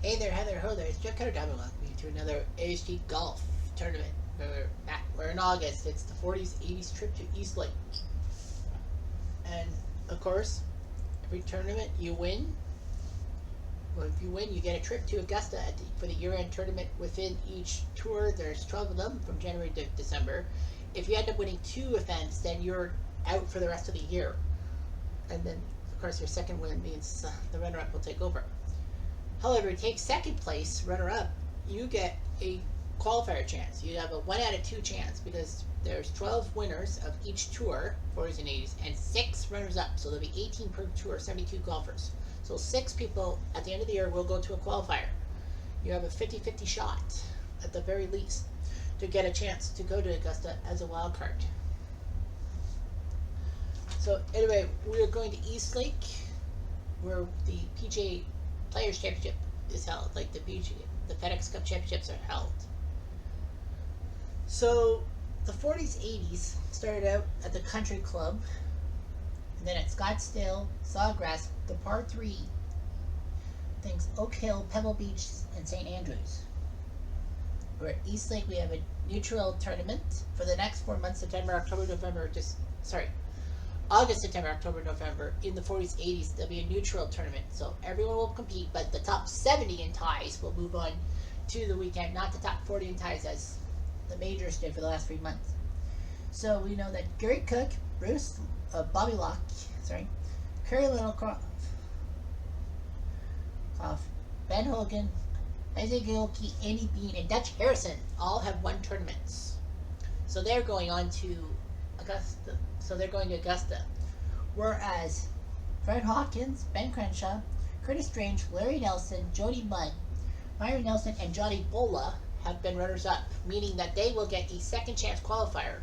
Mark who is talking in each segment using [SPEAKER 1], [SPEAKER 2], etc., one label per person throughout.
[SPEAKER 1] Hey there, Heather, ho there, it's Jeff Cutter Diamond. Welcome you to another ASG golf tournament. We're in August. It's the 40s, 80s trip to East Lake. And, of course, every tournament you win. Well, if you win, you get a trip to Augusta for the year-end tournament within each tour. There's 12 of them from January to December. If you end up winning 2 events, then you're out for the rest of the year. And then, of course, your second win means the runner-up will take over. However, to take second place, runner-up, you get a qualifier chance. You have a 1 out of 2 chance because there's 12 winners of each tour, 40s and 80s, and 6 runners-up. So there'll be 18 per tour, 72 golfers. So 6 people at the end of the year will go to a qualifier. You have a 50-50 shot, at the very least, to get a chance to go to Augusta as a wild card. So anyway, we're going to East Lake, where the PGA Players Championship is held, like the FedEx Cup Championships are held. So the 40s, 80s started out at the Country Club, and then at Scottsdale, Sawgrass, the par 3 things, Oak Hill, Pebble Beach, and St. Andrews. We're at East Lake. We have a neutral tournament for the next 4 months, September, October, November, August, September, October, November. In the 40s, 80s, there'll be a neutral tournament. So everyone will compete, but the top 70 in ties will move on to the weekend, not the top 40 in ties as the majors did for the last 3 months. So we know that Gary Cook, Bobby Locke, Curry Littlecroft, Ben Hogan, Isaac Gilkey, Andy Bean, and Dutch Harrison all have won tournaments. So they're going on to Augusta. Whereas Fred Hawkins, Ben Crenshaw, Curtis Strange, Larry Nelson, Jody Mudd, Myron Nelson, and Johnny Bola have been runners-up, meaning that they will get a second chance qualifier.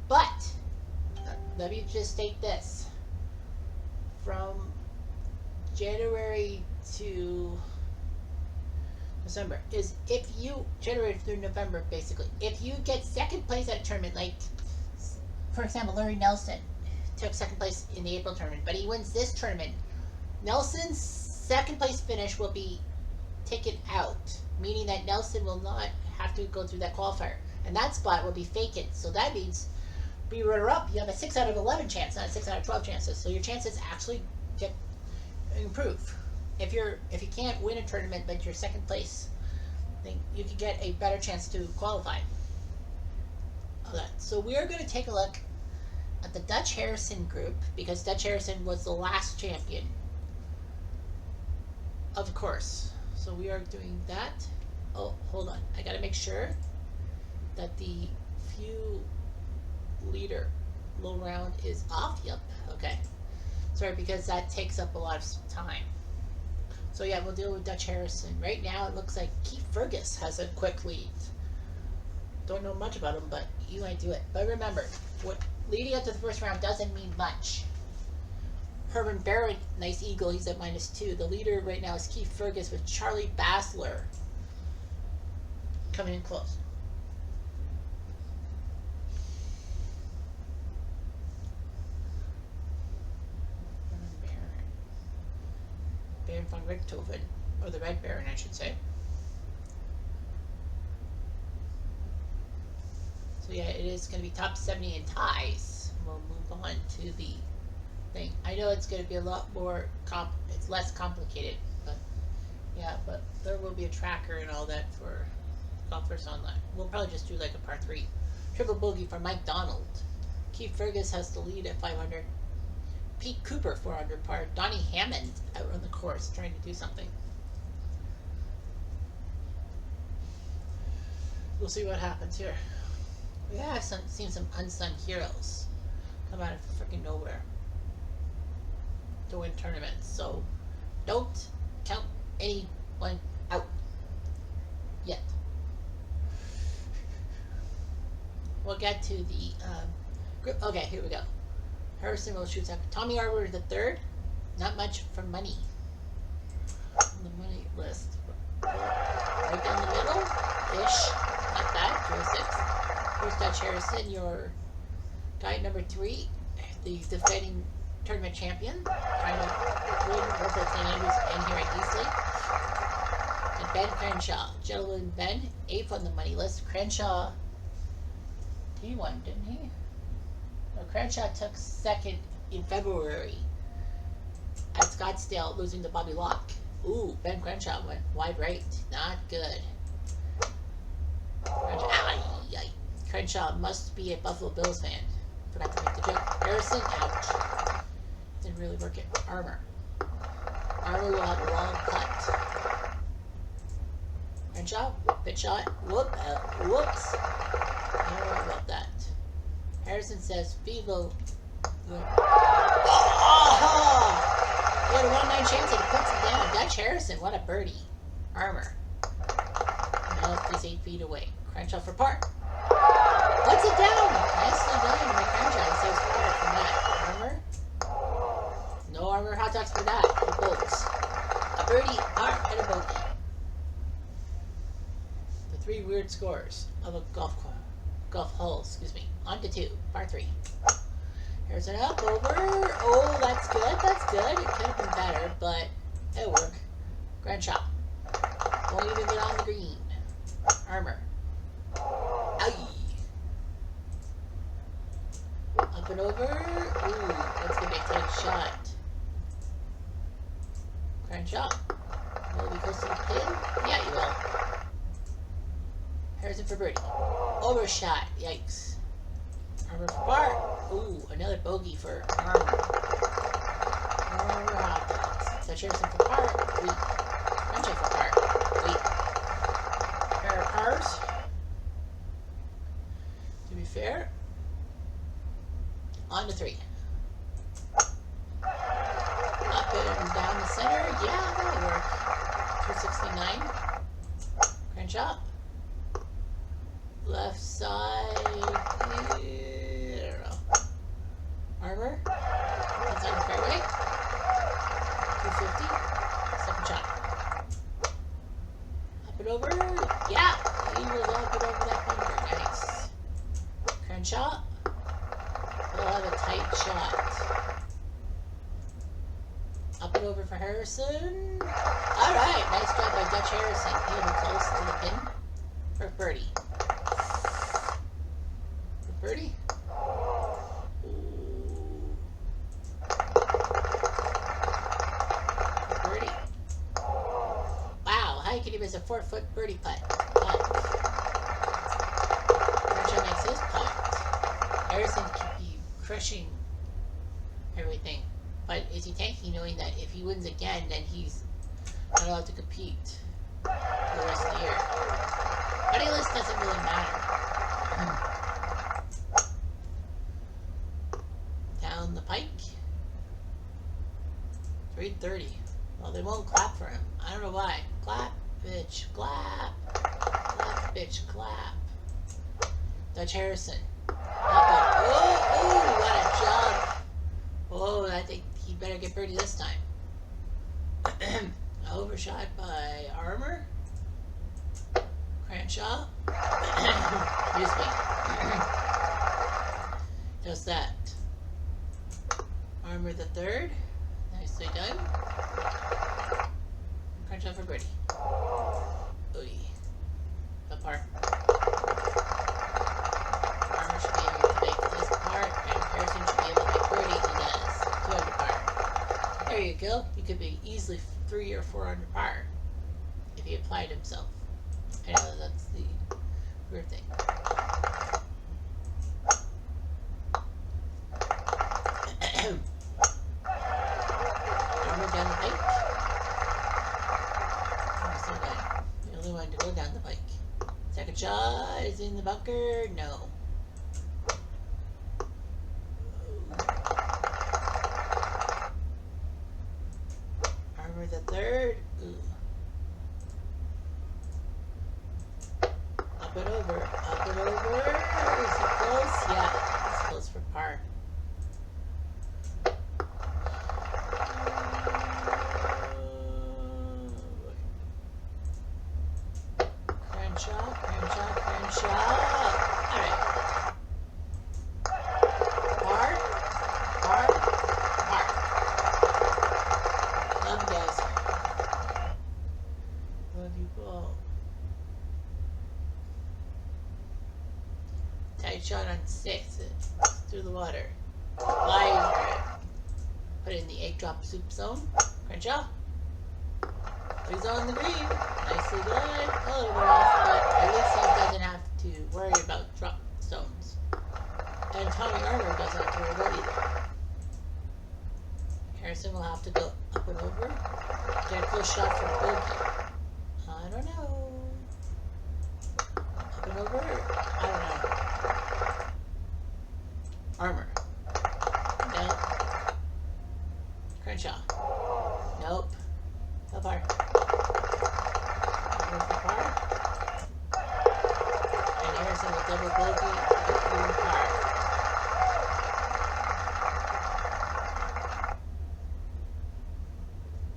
[SPEAKER 1] But let me just state this: from January to December January through November, basically, if you get second place at a tournament, like for example, Larry Nelson took second place in the April tournament, but he wins this tournament, Nelson's second place finish will be taken out, meaning that Nelson will not have to go through that qualifier, and that spot will be vacant. So that means, be runner-up, you have a 6 out of 11 chance, not a 6 out of 12 chances. So your chances actually improve. If you can't win a tournament, but you're second place, then you can get a better chance to qualify. Okay, so we are going to take a look at the Dutch Harrison group, because Dutch Harrison was the last champion of the course. So we are doing that. Oh, hold on. I got to make sure that the few leader low round is off. Yep. Okay. Sorry, because that takes up a lot of time. So yeah, we'll deal with Dutch Harrison. Right now, it looks like Keith Fergus has a quick lead. Don't know much about him, but he might do it. But remember, leading up to the first round doesn't mean much. Herman Barrett, nice eagle, he's at -2. The leader right now is Keith Fergus with Charlie Bassler coming in close. Baron von Richthofen, or the Red Baron, I should say. So yeah, it is going to be top 70 in ties. We'll move on to the thing. I know it's going to be a lot more, it's less complicated, but yeah, but there will be a tracker and all that for golfers online. We'll probably just do like a par 3. Triple bogey for Mike Donald. Keith Fergus has the lead at 500. Pete Cooper, 400 par. Donnie Hammond out on the course trying to do something. We'll see what happens here. We have seen some unsung heroes come out of freaking nowhere to win tournaments, so don't count anyone out yet. We'll get to the group. Okay, here we go. Harrison will shoot up. Tommy Arbor III, not much for money on the money list. Right down the middle-ish, not bad, 206. Here's Dutch Harrison, your guy number 3, the defending tournament champion, trying to win both at St. Andrews and here at East Lake. Ben Crenshaw. Gentleman Ben, 8th on the money list. Crenshaw, he won, didn't he? No, Crenshaw took 2nd in February at Scottsdale, losing to Bobby Locke. Ooh, Ben Crenshaw went wide right. Not good. Crenshaw must be a Buffalo Bills fan. Forgot to make the joke. Harrison, ouch. Didn't really work it. Armour. Armour will have a long putt. Crenshaw, pitch shot. Whoops. I don't know about that. Harrison says, Vivo. He had a 1-9 chance and he puts it down. Dutch Harrison, what a birdie. Armour. Now he's 8 feet away. Crenshaw for par. Puts it down. Nicely done by Crenshaw. He says par from that. Armour. No Armour hot dogs for that. He bolts. A birdie, par, and a bogey. The 3 weird scores of a golf hole. On to 2. Par 3. Harrison up, over. Oh, that's good. That's good. It could have been better, but it'll work. Crenshaw. Won't even get on the green. Armour. Ow. Up and over. Ooh, that's going to be a tight shot. Crenshaw. Will be close to the pin? Yeah, you will. Harrison for birdie. Overshot. Yikes. Armour for par. Ooh, another bogey for Armour. Armour hot dogs. Dutch Harrison for par. Weak. Crenshaw for par. Weak. Pair of pars. To be fair. On to 3. Up and down the center. Yeah, that'll work. 269. Crenshaw. Left side. I don't know. Armour. That's on the fairway. 250. Second shot. Up and over. Yeah. He was up and over that bunker. Nice. Crenshaw. We'll have a tight shot. Up and over for Harrison. Alright. Nice job by Dutch Harrison. He'll be close to the pin for birdie. Birdie? Birdie. Wow, how can he miss a 4-foot birdie putt? Crenshaw makes his putt. Harrison could be crushing everything. But is he tanking knowing that if he wins again, then he's not allowed to compete for the rest of the year? Buddy list doesn't really matter. Down the pike. 330. Well, they won't clap for him. I don't know why. Clap, bitch, clap. Clap, bitch, clap. Dutch Harrison. Oh, what a jump. Oh, I think he better get birdie this time. Overshot by Armour. Crenshaw. Excuse me. Just that. Armour the 3rd. Nicely done. Crenshaw for birdie. Oy. The par. Armour should be able to make this part, and Harrison should be able to make birdie. He does. 2 under par. There you go. He could be easily 3 or 4 under par if he applied himself. I know that's the weird thing. Armour down the pike. So good. The only one to go down the pike. Second shot is in the bunker. No. Armour the 3rd. Ooh. Up and over. Up and over. Is he close? Yeah. He's close for par. Crenshaw. Alright. Par. Love you guys. Love you all. shot on 6. Through the water. Wide. Put it in the egg drop soup zone. Crenshaw. He's on the green. Nicely done. A little bit off, but at least he doesn't have to worry about drop zones. And Tommy Armour doesn't have to worry about either. Harrison will have to go up and over. Get a close shot for bogey. I don't know. Up and over? I don't know. Armour. Nope. Crenshaw. Nope. How far? Over for par. And Harrison will double bogey. Over par.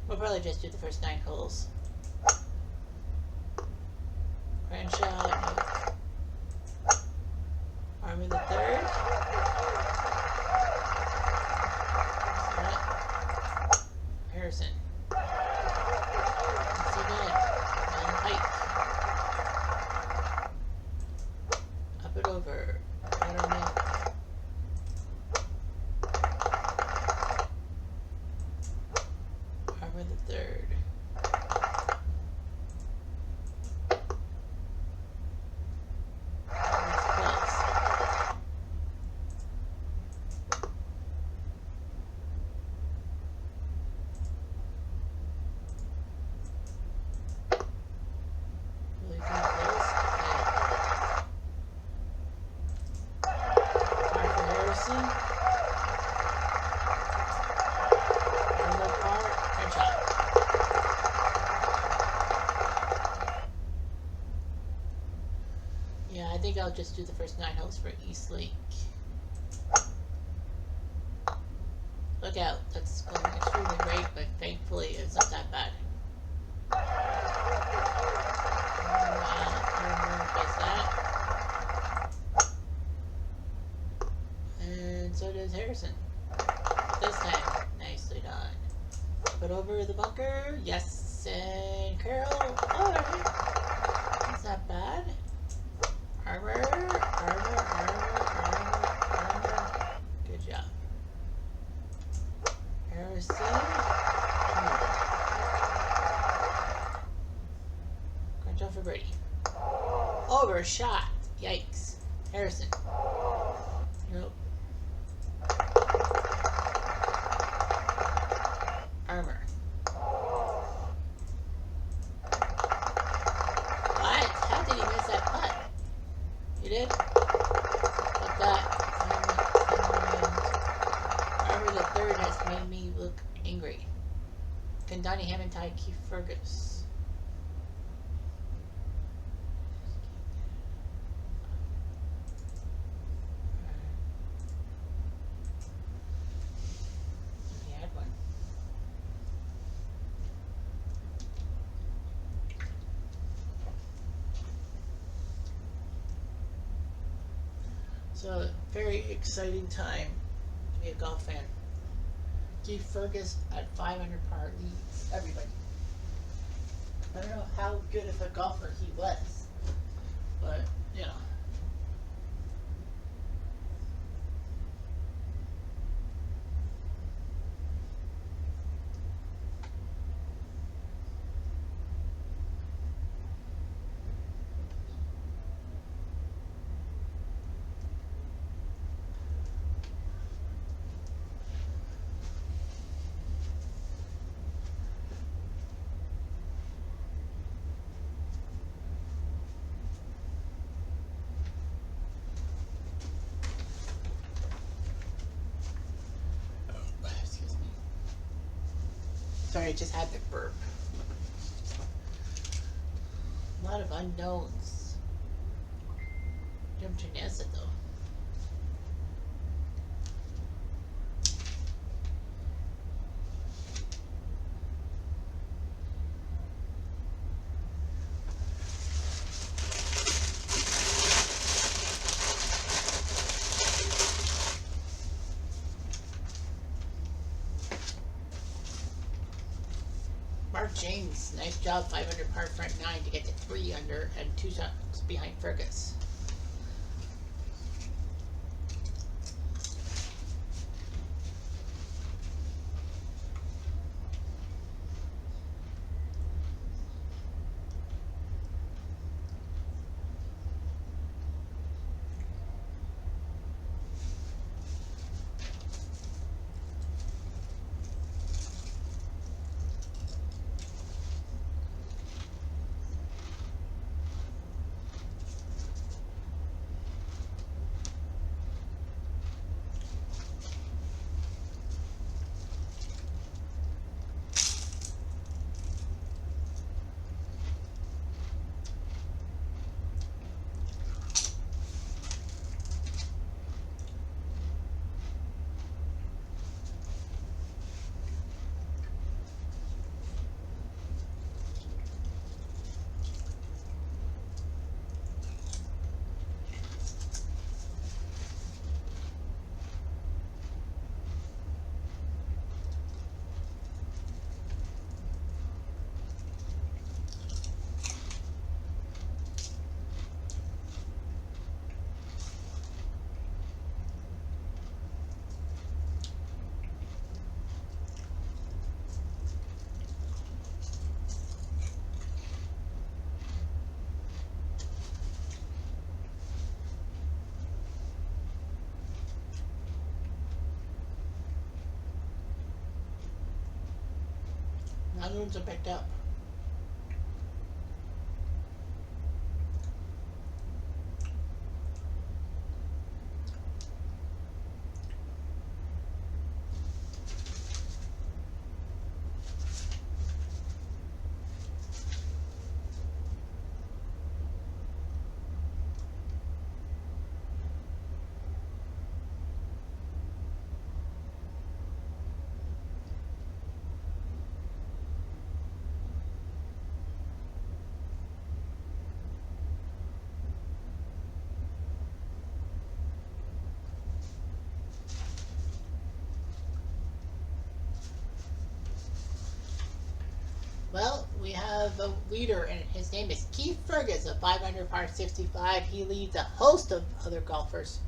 [SPEAKER 1] We'll probably just do the first 9 holes. Crenshaw, nope. Armour the third. Harrison. Once again, on height. Up and over. I don't know. Armour the third. That's close. Really close. Par for Harrison. Another par. Crenshaw. Yeah, I think I'll just do the first 9 holes for East Lake. Look out, that's going extremely great, but thankfully it's not that bad. Armour does that. And so does Harrison. But this time, nicely done. Put over the bunker, yes, and curl. Alright. That's not bad. Armour, armour, armour, armour, armour. Good job. Harrison. Crenshaw for birdie. Overshot. Yikes. Harrison. Nope. Armour. What? How did he miss that putt? You did? Like that. Armour the third has made me look angry. Can Donnie Hammond tie Keith Fergus? He had one. So, very exciting time to be a golf fan. Keith Fergus at 500 par leads everybody. I don't know how good of a golfer he was, but, you know. Sorry, I just had the burp. A lot of unknowns. Jim Trinessa, though. Mark James, nice job, 500 par front 9 to get to 3 under and 2 shots behind Fergus. Other ones are picked up. Well, we have a leader, and his name is Keith Fergus, a 500 par 65. He leads a host of other golfers,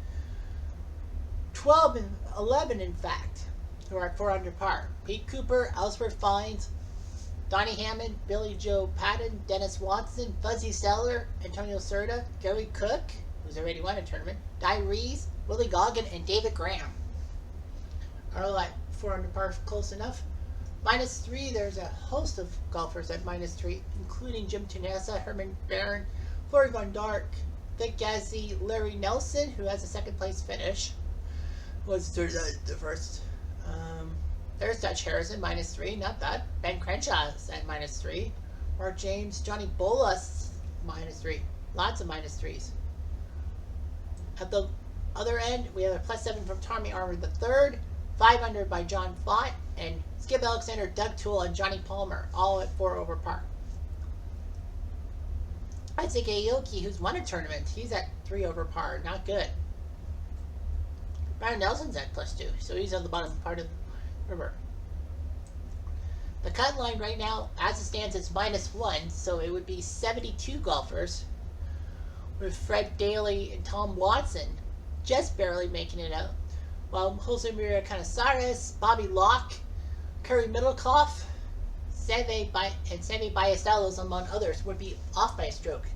[SPEAKER 1] 12 and 11 in fact, who are at 400 par. Pete Cooper, Ellsworth Fines, Donnie Hammond, Billy Joe Patton, Dennis Watson, Fuzzy Seller, Antonio Serta, Gary Cook, who's already won a tournament, Di Rees, Willie Goggin, and David Graham are all at 400 par close enough. -3, there's a host of golfers at -3, including Jim Tunesa, Herman Barron, Flory Von Dark, Vic Gazzi, Larry Nelson, who has a second place finish, was third the first. There's Dutch Harrison, -3, not bad. Ben Crenshaw's at -3. Mark James, Johnny Bolas, -3. Lots of -3s. At the other end, we have a +7 from Tommy Armour III, 500 by John Fott, and Skip Alexander, Doug Toole, and Johnny Palmer, all at 4 over par. Isaac Aoki, who's won a tournament, he's at 3 over par, not good. Byron Nelson's at +2, so he's on the bottom part of the river. The cut line right now, as it stands, is -1, so it would be 72 golfers, with Fred Daly and Tom Watson just barely making it out, while Jose Maria Canizares, Bobby Locke, Curry Middlecoff, Seve Ballesteros, among others, would be off by a stroke.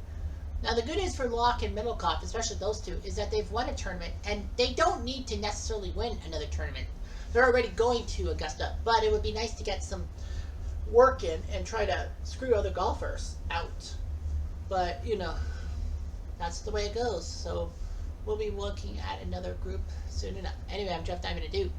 [SPEAKER 1] Now, the good news for Locke and Middlecoff, especially those two, is that they've won a tournament, and they don't need to necessarily win another tournament. They're already going to Augusta, but it would be nice to get some work in and try to screw other golfers out. But, you know, that's the way it goes. So we'll be looking at another group soon enough. Anyway, I'm Jeff Diamond Ado.